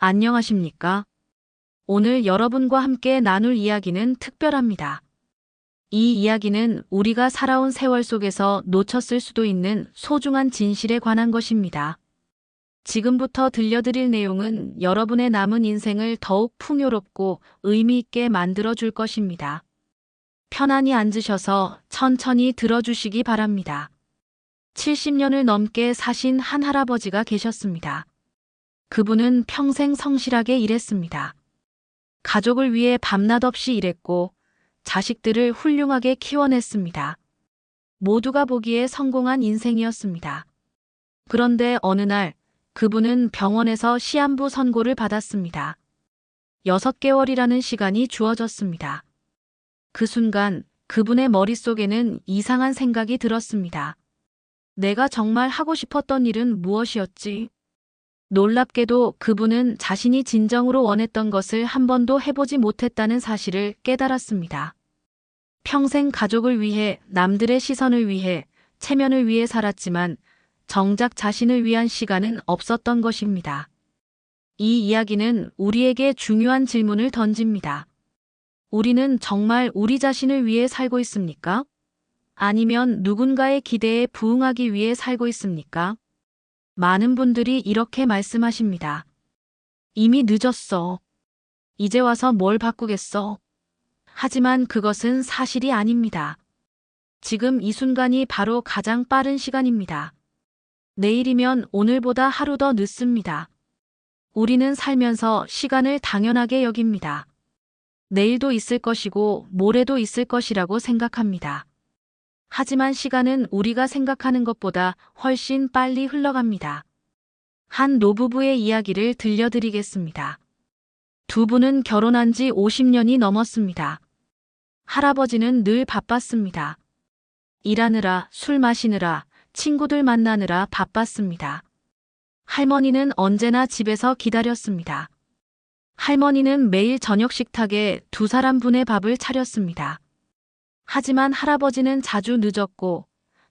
안녕하십니까? 오늘 여러분과 함께 나눌 이야기는 특별합니다. 이 이야기는 우리가 살아온 세월 속에서 놓쳤을 수도 있는 소중한 진실에 관한 것입니다. 지금부터 들려드릴 내용은 여러분의 남은 인생을 더욱 풍요롭고 의미 있게 만들어 줄 것입니다. 편안히 앉으셔서 천천히 들어주시기 바랍니다. 70년을 넘게 사신 한 할아버지가 계셨습니다. 그분은 평생 성실하게 일했습니다. 가족을 위해 밤낮 없이 일했고 자식들을 훌륭하게 키워냈습니다. 모두가 보기에 성공한 인생이었습니다. 그런데 어느 날 그분은 병원에서 시한부 선고를 받았습니다. 6개월이라는 시간이 주어졌습니다. 그 순간 그분의 머릿속에는 이상한 생각이 들었습니다. 내가 정말 하고 싶었던 일은 무엇이었지? 놀랍게도 그분은 자신이 진정으로 원했던 것을 한 번도 해보지 못했다는 사실을 깨달았습니다. 평생 가족을 위해, 남들의 시선을 위해, 체면을 위해 살았지만 정작 자신을 위한 시간은 없었던 것입니다. 이 이야기는 우리에게 중요한 질문을 던집니다. 우리는 정말 우리 자신을 위해 살고 있습니까? 아니면 누군가의 기대에 부응하기 위해 살고 있습니까? 많은 분들이 이렇게 말씀하십니다. 이미 늦었어. 이제 와서 뭘 바꾸겠어. 하지만 그것은 사실이 아닙니다. 지금 이 순간이 바로 가장 빠른 시간입니다. 내일이면 오늘보다 하루 더 늦습니다. 우리는 살면서 시간을 당연하게 여깁니다. 내일도 있을 것이고 모레도 있을 것이라고 생각합니다. 하지만 시간은 우리가 생각하는 것보다 훨씬 빨리 흘러갑니다. 한 노부부의 이야기를 들려드리겠습니다. 두 분은 결혼한 지 50년이 넘었습니다. 할아버지는 늘 바빴습니다. 일하느라, 술 마시느라, 친구들 만나느라 바빴습니다. 할머니는 언제나 집에서 기다렸습니다. 할머니는 매일 저녁 식탁에 두 사람분의 밥을 차렸습니다. 하지만 할아버지는 자주 늦었고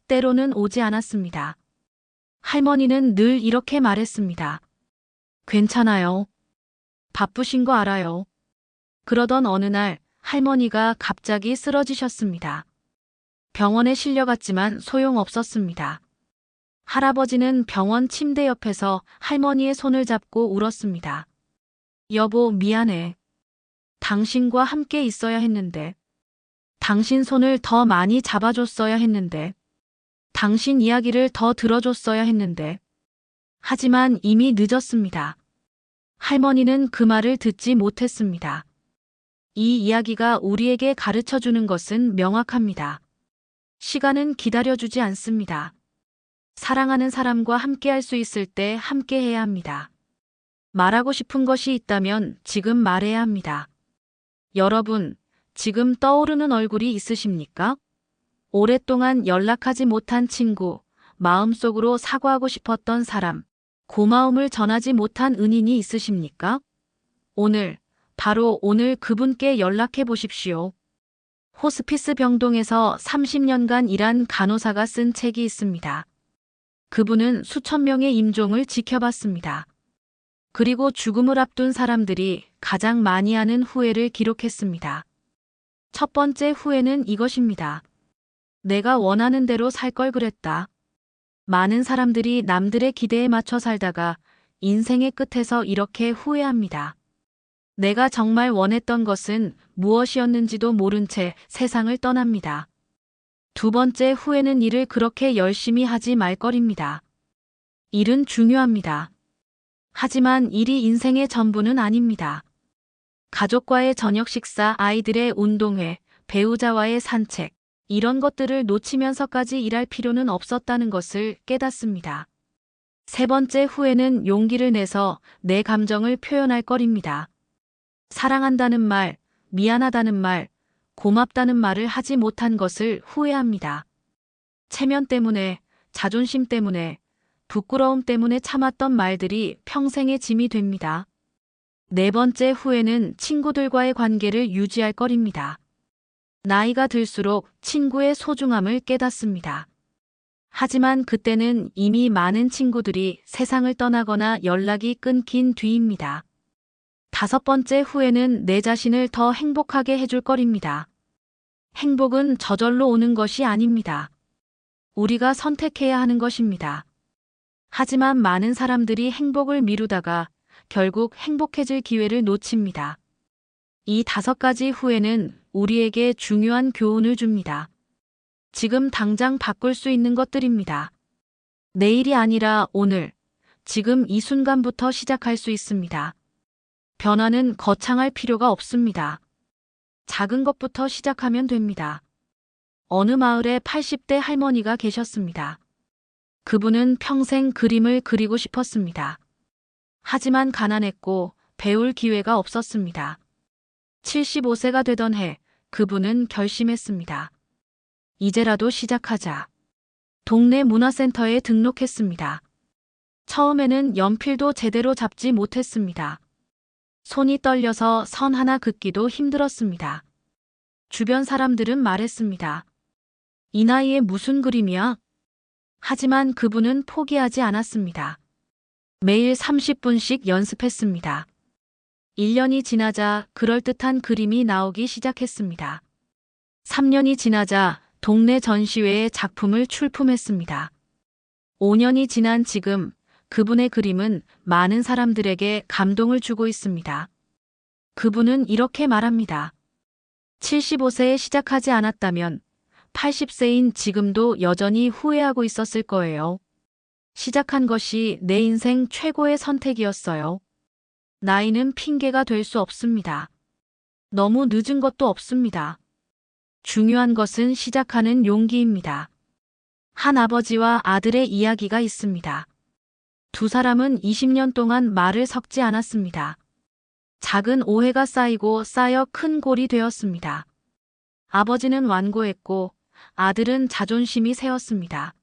때로는 오지 않았습니다. 할머니는 늘 이렇게 말했습니다. 괜찮아요. 바쁘신 거 알아요. 그러던 어느 날 할머니가 갑자기 쓰러지셨습니다. 병원에 실려갔지만 소용없었습니다. 할아버지는 병원 침대 옆에서 할머니의 손을 잡고 울었습니다. 여보, 미안해. 당신과 함께 있어야 했는데. 당신 손을 더 많이 잡아줬어야 했는데. 당신 이야기를 더 들어줬어야 했는데. 하지만 이미 늦었습니다. 할머니는 그 말을 듣지 못했습니다. 이 이야기가 우리에게 가르쳐주는 것은 명확합니다. 시간은 기다려주지 않습니다. 사랑하는 사람과 함께할 수 있을 때 함께해야 합니다. 말하고 싶은 것이 있다면 지금 말해야 합니다. 여러분, 지금 떠오르는 얼굴이 있으십니까? 오랫동안 연락하지 못한 친구, 마음속으로 사과하고 싶었던 사람, 고마움을 전하지 못한 은인이 있으십니까? 오늘, 바로 오늘 그분께 연락해 보십시오. 호스피스 병동에서 30년간 일한 간호사가 쓴 책이 있습니다. 그분은 수천 명의 임종을 지켜봤습니다. 그리고 죽음을 앞둔 사람들이 가장 많이 하는 후회를 기록했습니다. 첫 번째 후회는 이것입니다. 내가 원하는 대로 살 걸 그랬다. 많은 사람들이 남들의 기대에 맞춰 살다가 인생의 끝에서 이렇게 후회합니다. 내가 정말 원했던 것은 무엇이었는지도 모른 채 세상을 떠납니다. 두 번째 후회는 일을 그렇게 열심히 하지 말 걸입니다. 일은 중요합니다. 하지만 일이 인생의 전부는 아닙니다. 가족과의 저녁 식사, 아이들의 운동회, 배우자와의 산책, 이런 것들을 놓치면서까지 일할 필요는 없었다는 것을 깨닫습니다. 세 번째 후회는 용기를 내서 내 감정을 표현할 것입니다. 사랑한다는 말, 미안하다는 말, 고맙다는 말을 하지 못한 것을 후회합니다. 체면 때문에, 자존심 때문에, 부끄러움 때문에 참았던 말들이 평생의 짐이 됩니다. 네 번째 후회는 친구들과의 관계를 유지할 것입니다. 나이가 들수록 친구의 소중함을 깨닫습니다. 하지만 그때는 이미 많은 친구들이 세상을 떠나거나 연락이 끊긴 뒤입니다. 5번째 후회는 내 자신을 더 행복하게 해줄 거입니다. 행복은 저절로 오는 것이 아닙니다. 우리가 선택해야 하는 것입니다. 하지만 많은 사람들이 행복을 미루다가 결국 행복해질 기회를 놓칩니다. 이 5가지 후회는 우리에게 중요한 교훈을 줍니다. 지금 당장 바꿀 수 있는 것들입니다. 내일이 아니라 오늘, 지금 이 순간부터 시작할 수 있습니다. 변화는 거창할 필요가 없습니다. 작은 것부터 시작하면 됩니다. 어느 마을에 80대 할머니가 계셨습니다. 그분은 평생 그림을 그리고 싶었습니다. 하지만 가난했고 배울 기회가 없었습니다. 75세가 되던 해 그분은 결심했습니다. 이제라도 시작하자. 동네 문화센터에 등록했습니다. 처음에는 연필도 제대로 잡지 못했습니다. 손이 떨려서 선 하나 긋기도 힘들었습니다. 주변 사람들은 말했습니다. 이 나이에 무슨 그림이야? 하지만 그분은 포기하지 않았습니다. 매일 30분씩 연습했습니다. 1년이 지나자 그럴듯한 그림이 나오기 시작했습니다. 3년이 지나자 동네 전시회에 작품을 출품했습니다. 5년이 지난 지금 그분의 그림은 많은 사람들에게 감동을 주고 있습니다. 그분은 이렇게 말합니다. 75세에 시작하지 않았다면 80세인 지금도 여전히 후회하고 있었을 거예요. 시작한 것이 내 인생 최고의 선택이었어요. 나이는 핑계가 될 수 없습니다. 너무 늦은 것도 없습니다. 중요한 것은 시작하는 용기입니다. 한 아버지와 아들의 이야기가 있습니다. 두 사람은 20년 동안 말을 섞지 않았습니다. 작은 오해가 쌓이고 쌓여 큰 골이 되었습니다. 아버지는 완고했고 아들은 자존심이 세었습니다.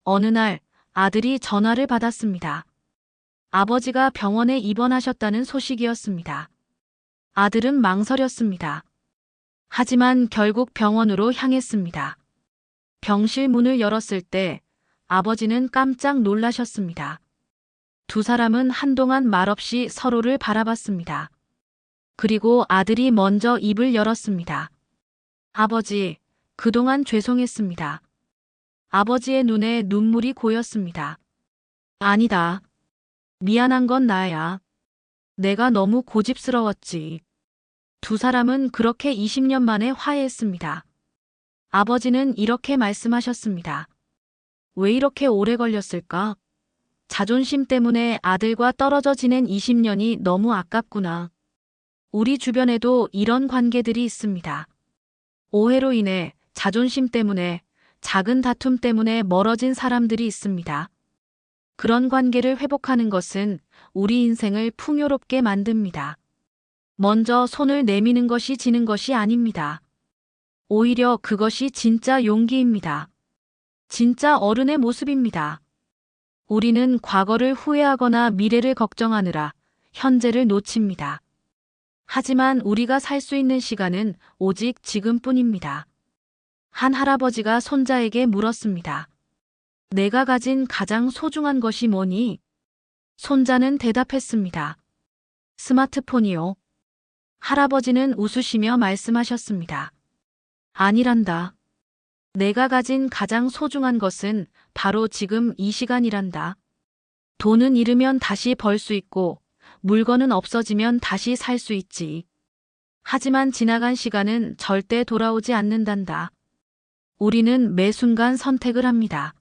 어느 날 아들이 전화를 받았습니다. 아버지가 병원에 입원하셨다는 소식이었습니다. 아들은 망설였습니다. 하지만 결국 병원으로 향했습니다. 병실 문을 열었을 때 아버지는 깜짝 놀라셨습니다. 두 사람은 한동안 말없이 서로를 바라봤습니다. 그리고 아들이 먼저 입을 열었습니다. 아버지, 그동안 죄송했습니다. 아버지의 눈에 눈물이 고였습니다. 아니다. 미안한 건 나야. 내가 너무 고집스러웠지. 두 사람은 그렇게 20년 만에 화해했습니다. 아버지는 이렇게 말씀하셨습니다. 왜 이렇게 오래 걸렸을까? 자존심 때문에 아들과 떨어져 지낸 20년이 너무 아깝구나. 우리 주변에도 이런 관계들이 있습니다. 오해로 인해, 자존심 때문에, 작은 다툼 때문에 멀어진 사람들이 있습니다. 그런 관계를 회복하는 것은 우리 인생을 풍요롭게 만듭니다. 먼저 손을 내미는 것이 지는 것이 아닙니다. 오히려 그것이 진짜 용기입니다. 진짜 어른의 모습입니다. 우리는 과거를 후회하거나 미래를 걱정하느라 현재를 놓칩니다. 하지만 우리가 살 수 있는 시간은 오직 지금뿐입니다. 한 할아버지가 손자에게 물었습니다. 내가 가진 가장 소중한 것이 뭐니? 손자는 대답했습니다. 스마트폰이요. 할아버지는 웃으시며 말씀하셨습니다. 아니란다. 내가 가진 가장 소중한 것은 바로 지금 이 시간이란다. 돈은 잃으면 다시 벌 수 있고, 물건은 없어지면 다시 살 수 있지. 하지만 지나간 시간은 절대 돌아오지 않는단다. 우리는 매 순간 선택을 합니다.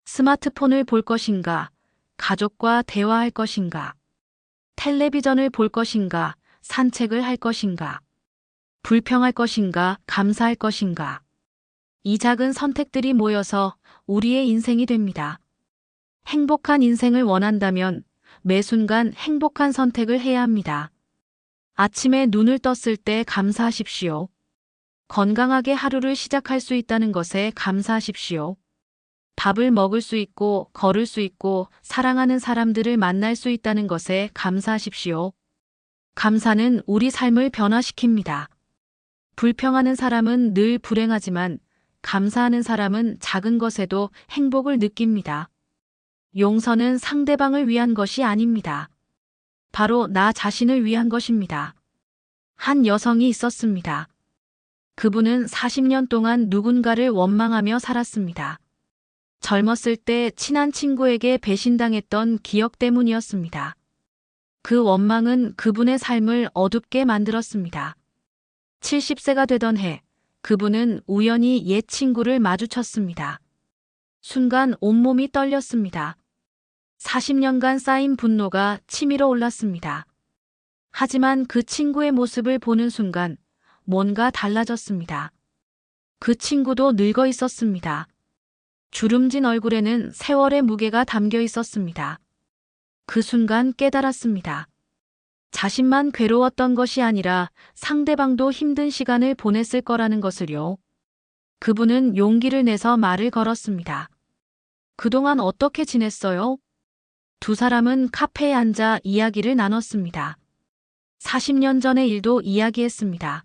스마트폰을 볼 것인가, 가족과 대화할 것인가, 텔레비전을 볼 것인가, 산책을 할 것인가, 불평할 것인가, 감사할 것인가. 이 작은 선택들이 모여서 우리의 인생이 됩니다. 행복한 인생을 원한다면 매 순간 행복한 선택을 해야 합니다. 아침에 눈을 떴을 때 감사하십시오. 건강하게 하루를 시작할 수 있다는 것에 감사하십시오. 밥을 먹을 수 있고, 걸을 수 있고, 사랑하는 사람들을 만날 수 있다는 것에 감사하십시오. 감사는 우리 삶을 변화시킵니다. 불평하는 사람은 늘 불행하지만 감사하는 사람은 작은 것에도 행복을 느낍니다. 용서는 상대방을 위한 것이 아닙니다. 바로 나 자신을 위한 것입니다. 한 여성이 있었습니다. 그분은 40년 동안 누군가를 원망하며 살았습니다. 젊었을 때 친한 친구에게 배신당했던 기억 때문이었습니다. 그 원망은 그분의 삶을 어둡게 만들었습니다. 70세가 되던 해, 그분은 우연히 옛 친구를 마주쳤습니다. 순간 온몸이 떨렸습니다. 40년간 쌓인 분노가 치밀어 올랐습니다. 하지만 그 친구의 모습을 보는 순간 뭔가 달라졌습니다. 그 친구도 늙어 있었습니다. 주름진 얼굴에는 세월의 무게가 담겨 있었습니다. 그 순간 깨달았습니다. 자신만 괴로웠던 것이 아니라 상대방도 힘든 시간을 보냈을 거라는 것을요. 그분은 용기를 내서 말을 걸었습니다. 그동안 어떻게 지냈어요? 두 사람은 카페에 앉아 이야기를 나눴습니다. 40년 전의 일도 이야기했습니다.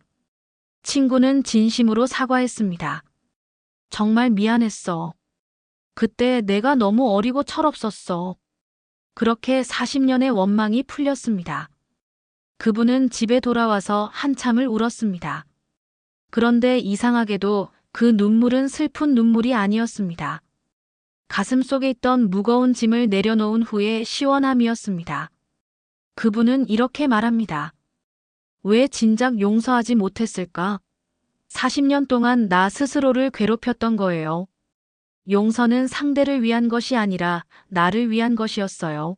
친구는 진심으로 사과했습니다. 정말 미안했어. 그때 내가 너무 어리고 철없었어. 그렇게 40년의 원망이 풀렸습니다. 그분은 집에 돌아와서 한참을 울었습니다. 그런데 이상하게도 그 눈물은 슬픈 눈물이 아니었습니다. 가슴 속에 있던 무거운 짐을 내려놓은 후에 시원함이었습니다. 그분은 이렇게 말합니다. 왜 진작 용서하지 못했을까? 40년 동안 나 스스로를 괴롭혔던 거예요. 용서는 상대를 위한 것이 아니라 나를 위한 것이었어요.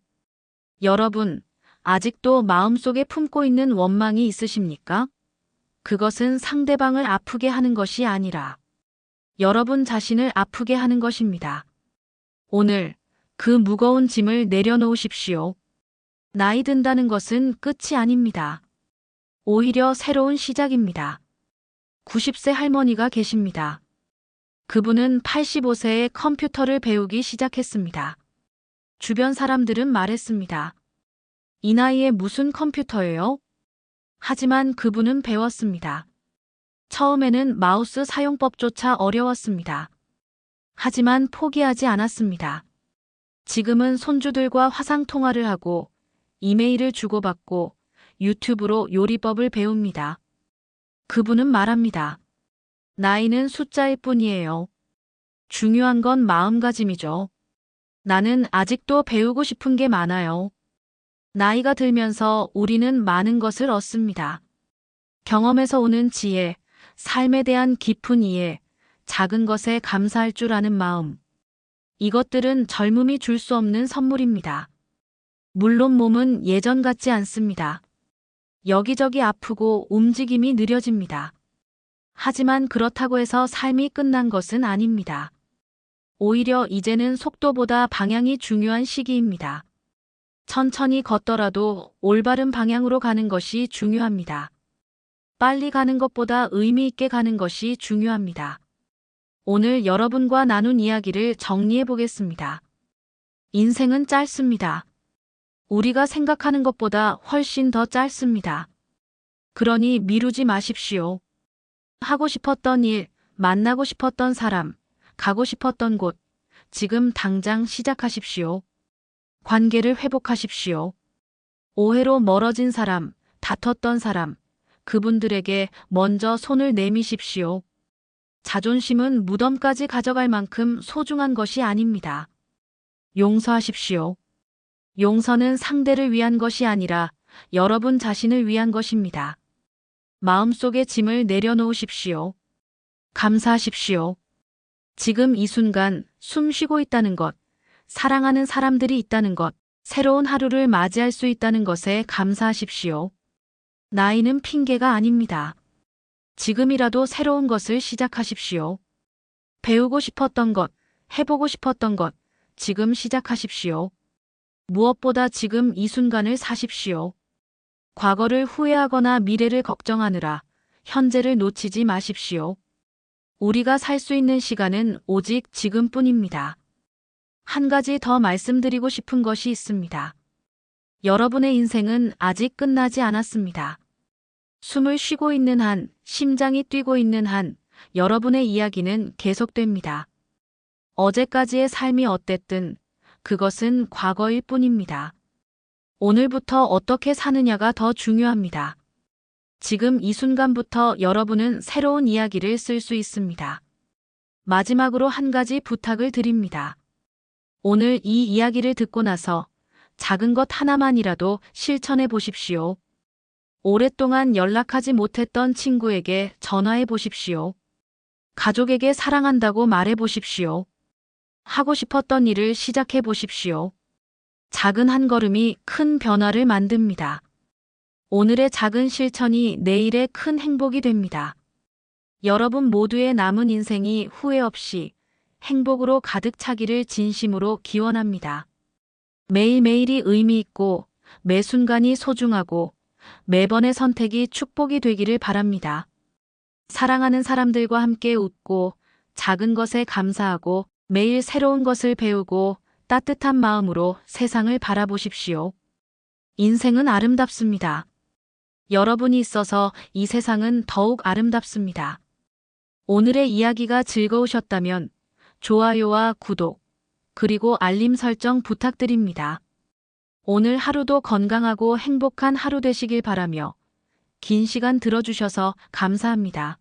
여러분, 아직도 마음속에 품고 있는 원망이 있으십니까? 그것은 상대방을 아프게 하는 것이 아니라 여러분 자신을 아프게 하는 것입니다. 오늘 그 무거운 짐을 내려놓으십시오. 나이 든다는 것은 끝이 아닙니다. 오히려 새로운 시작입니다. 90세 할머니가 계십니다. 그분은 85세에 컴퓨터를 배우기 시작했습니다. 주변 사람들은 말했습니다. 이 나이에 무슨 컴퓨터예요? 하지만 그분은 배웠습니다. 처음에는 마우스 사용법조차 어려웠습니다. 하지만 포기하지 않았습니다. 지금은 손주들과 화상통화를 하고 이메일을 주고받고 유튜브로 요리법을 배웁니다. 그분은 말합니다. 나이는 숫자일 뿐이에요. 중요한 건 마음가짐이죠. 나는 아직도 배우고 싶은 게 많아요. 나이가 들면서 우리는 많은 것을 얻습니다. 경험에서 오는 지혜, 삶에 대한 깊은 이해, 작은 것에 감사할 줄 아는 마음. 이것들은 젊음이 줄 수 없는 선물입니다. 물론 몸은 예전 같지 않습니다. 여기저기 아프고 움직임이 느려집니다. 하지만 그렇다고 해서 삶이 끝난 것은 아닙니다. 오히려 이제는 속도보다 방향이 중요한 시기입니다. 천천히 걷더라도 올바른 방향으로 가는 것이 중요합니다. 빨리 가는 것보다 의미 있게 가는 것이 중요합니다. 오늘 여러분과 나눈 이야기를 정리해 보겠습니다. 인생은 짧습니다. 우리가 생각하는 것보다 훨씬 더 짧습니다. 그러니 미루지 마십시오. 하고 싶었던 일, 만나고 싶었던 사람, 가고 싶었던 곳, 지금 당장 시작하십시오. 관계를 회복하십시오. 오해로 멀어진 사람, 다퉜던 사람, 그분들에게 먼저 손을 내미십시오. 자존심은 무덤까지 가져갈 만큼 소중한 것이 아닙니다. 용서하십시오. 용서는 상대를 위한 것이 아니라 여러분 자신을 위한 것입니다. 마음속의 짐을 내려놓으십시오. 감사하십시오. 지금 이 순간 숨 쉬고 있다는 것, 사랑하는 사람들이 있다는 것, 새로운 하루를 맞이할 수 있다는 것에 감사하십시오. 나이는 핑계가 아닙니다. 지금이라도 새로운 것을 시작하십시오. 배우고 싶었던 것, 해보고 싶었던 것, 지금 시작하십시오. 무엇보다 지금 이 순간을 사십시오. 과거를 후회하거나 미래를 걱정하느라 현재를 놓치지 마십시오. 우리가 살 수 있는 시간은 오직 지금뿐입니다. 한 가지 더 말씀드리고 싶은 것이 있습니다. 여러분의 인생은 아직 끝나지 않았습니다. 숨을 쉬고 있는 한, 심장이 뛰고 있는 한, 여러분의 이야기는 계속됩니다. 어제까지의 삶이 어땠든 그것은 과거일 뿐입니다. 오늘부터 어떻게 사느냐가 더 중요합니다. 지금 이 순간부터 여러분은 새로운 이야기를 쓸 수 있습니다. 마지막으로 한 가지 부탁을 드립니다. 오늘 이 이야기를 듣고 나서 작은 것 하나만이라도 실천해 보십시오. 오랫동안 연락하지 못했던 친구에게 전화해 보십시오. 가족에게 사랑한다고 말해 보십시오. 하고 싶었던 일을 시작해 보십시오. 작은 한 걸음이 큰 변화를 만듭니다. 오늘의 작은 실천이 내일의 큰 행복이 됩니다. 여러분 모두의 남은 인생이 후회 없이 행복으로 가득 차기를 진심으로 기원합니다. 매일매일이 의미 있고 매 순간이 소중하고 매번의 선택이 축복이 되기를 바랍니다. 사랑하는 사람들과 함께 웃고 작은 것에 감사하고 매일 새로운 것을 배우고 따뜻한 마음으로 세상을 바라보십시오. 인생은 아름답습니다. 여러분이 있어서 이 세상은 더욱 아름답습니다. 오늘의 이야기가 즐거우셨다면 좋아요와 구독, 그리고 알림 설정 부탁드립니다. 오늘 하루도 건강하고 행복한 하루 되시길 바라며 긴 시간 들어주셔서 감사합니다.